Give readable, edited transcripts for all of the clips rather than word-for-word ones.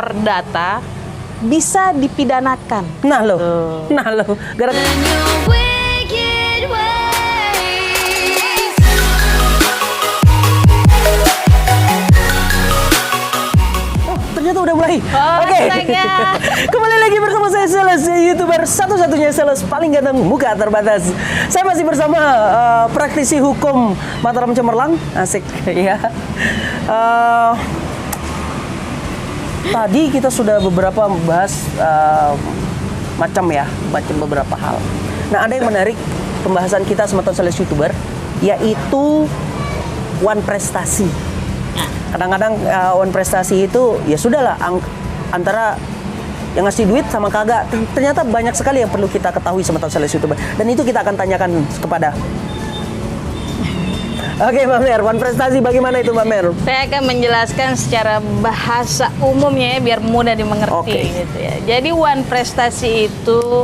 perdata bisa dipidanakan. Nah lo, gara-gara ternyata udah mulai. Oke. Kembali lagi bersama saya Sales, YouTuber satu-satunya Sales paling ganteng muka terbatas. Saya masih bersama praktisi hukum Mataram Cemerlang. Asik ya. Tadi kita sudah beberapa bahas macam beberapa hal. Nah, ada yang menarik pembahasan kita sama Sales YouTuber, yaitu one prestasi. Kadang-kadang one prestasi itu ya sudahlah antara yang ngasih duit sama kagak. Ternyata banyak sekali yang perlu kita ketahui sama Sales YouTuber, dan itu kita akan tanyakan kepada. Oke, Mbak Mer, one prestasi bagaimana itu, Mbak Mer? Saya akan menjelaskan secara bahasa umumnya ya, biar mudah dimengerti gitu ya. Jadi one prestasi itu,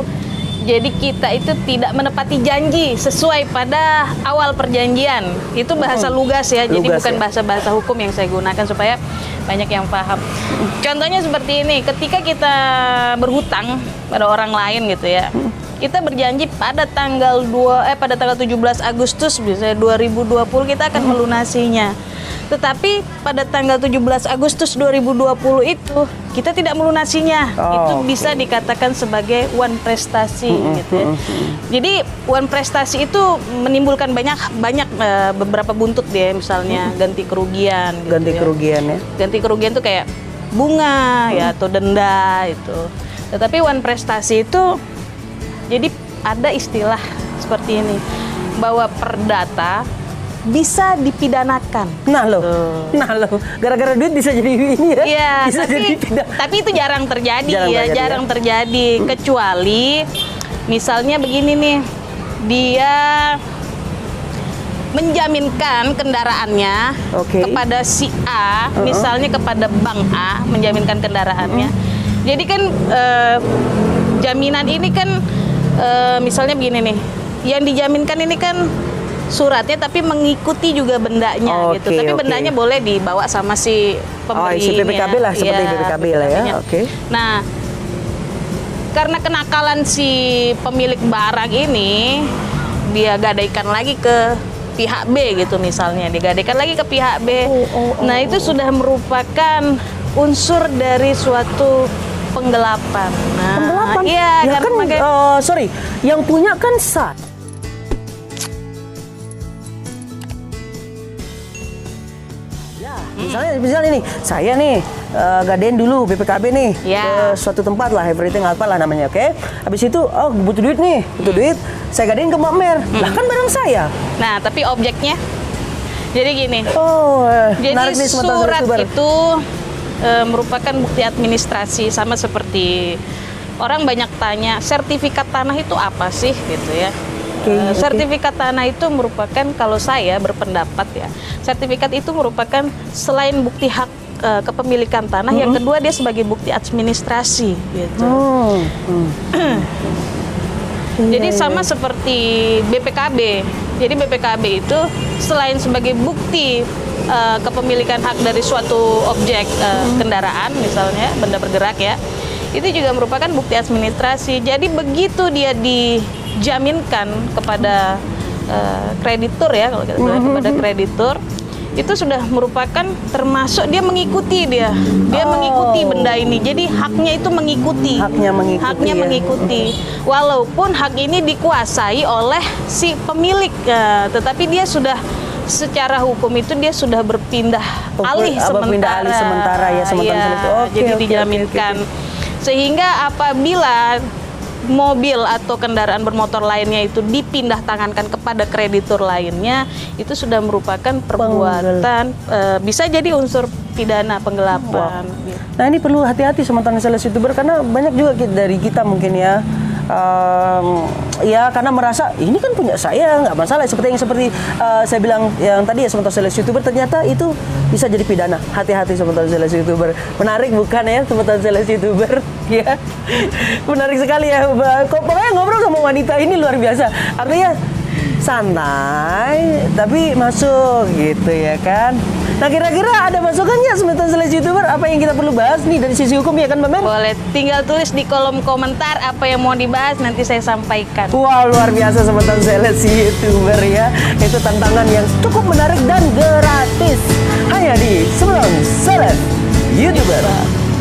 jadi kita itu tidak menepati janji sesuai pada awal perjanjian. Itu bahasa lugas ya, jadi bukan bahasa-bahasa hukum yang saya gunakan supaya banyak yang paham. Contohnya seperti ini, ketika kita berhutang pada orang lain gitu ya. Kita berjanji pada tanggal 17 Agustus misalnya 2020 kita akan melunasinya. Tetapi pada tanggal 17 Agustus 2020 itu kita tidak melunasinya. Itu bisa dikatakan sebagai one prestasi gitu ya. Jadi one prestasi itu menimbulkan banyak beberapa buntut dia, misalnya ganti kerugian gitu. Kerugian ya. Ganti kerugian tuh kayak bunga ya atau denda itu. Tetapi one prestasi itu jadi ada istilah seperti ini, bahwa perdata bisa dipidanakan. Nah lo, gara-gara duit bisa jadi ini ya? Iya, bisa jadi pidana. Tapi itu jarang terjadi jarang terjadi. Kecuali misalnya begini nih, dia menjaminkan kendaraannya kepada si A, misalnya kepada Bank A, menjaminkan kendaraannya. Jadi kan jaminan ini kan misalnya begini nih, yang dijaminkan ini kan suratnya tapi mengikuti juga bendanya gitu. Tapi bendanya boleh dibawa sama si pemberi. Si PPKB lah, seperti PPKB lah ya. Nah, karena kenakalan si pemilik barang ini, dia gadaikan lagi ke pihak B gitu misalnya, digadaikan lagi ke pihak B. Nah, itu sudah merupakan unsur dari suatu penggelapan. Nah, penggelapan? Iya, ya kan, yang punya kan SAT. Ya, misalnya nih, saya nih gadein dulu BPKB nih ke suatu tempat lah, everything apalah namanya, oke? Habis itu, butuh duit nih, saya gadein ke Mbak Mer. Lah kan barang saya. Nah, tapi objeknya, jadi gini. Jadi surat itu merupakan bukti administrasi, sama seperti orang banyak tanya sertifikat tanah itu apa sih gitu ya. Sertifikat tanah itu merupakan, kalau saya berpendapat ya, sertifikat itu merupakan selain bukti hak kepemilikan tanah, yang kedua dia sebagai bukti administrasi gitu. Jadi sama seperti BPKB. Jadi BPKB itu selain sebagai bukti kepemilikan hak dari suatu objek kendaraan, misalnya benda bergerak ya, itu juga merupakan bukti administrasi. Jadi begitu dia dijaminkan kepada kreditur ya, kalau kita bilang kepada kreditur, itu sudah merupakan termasuk dia mengikuti mengikuti benda ini. Jadi haknya itu mengikuti. Haknya mengikuti. Walaupun hak ini dikuasai oleh si pemilik, tetapi dia sudah secara hukum itu dia sudah berpindah alih sementara. Jadi dijaminkan. Sehingga apabila mobil atau kendaraan bermotor lainnya itu dipindah tangankan kepada kreditur lainnya, itu sudah merupakan perbuatan bisa jadi unsur pidana penggelapan. Nah, ini perlu hati-hati sama Sales YouTuber, karena banyak juga dari kita mungkin ya, ya karena merasa ini kan punya saya, nggak masalah, seperti saya bilang yang tadi ya, sama Sales YouTuber, ternyata itu bisa jadi pidana. Hati-hati sama Sales YouTuber. Menarik bukan ya, sama Sales YouTuber ya. Menarik sekali ya. Pokoknya ngobrol sama wanita ini luar biasa. Artinya santai tapi masuk gitu ya kan. Nah kira-kira ada masukan nggak Sobat Sales YouTuber? Apa yang kita perlu bahas nih dari sisi hukum ya kan Mbak Men? Boleh tinggal tulis di kolom komentar apa yang mau dibahas, nanti saya sampaikan. Wow, luar biasa Sobat Sales YouTuber ya. Itu tantangan yang cukup menarik dan gratis. Hanya di Sobat Sales YouTuber.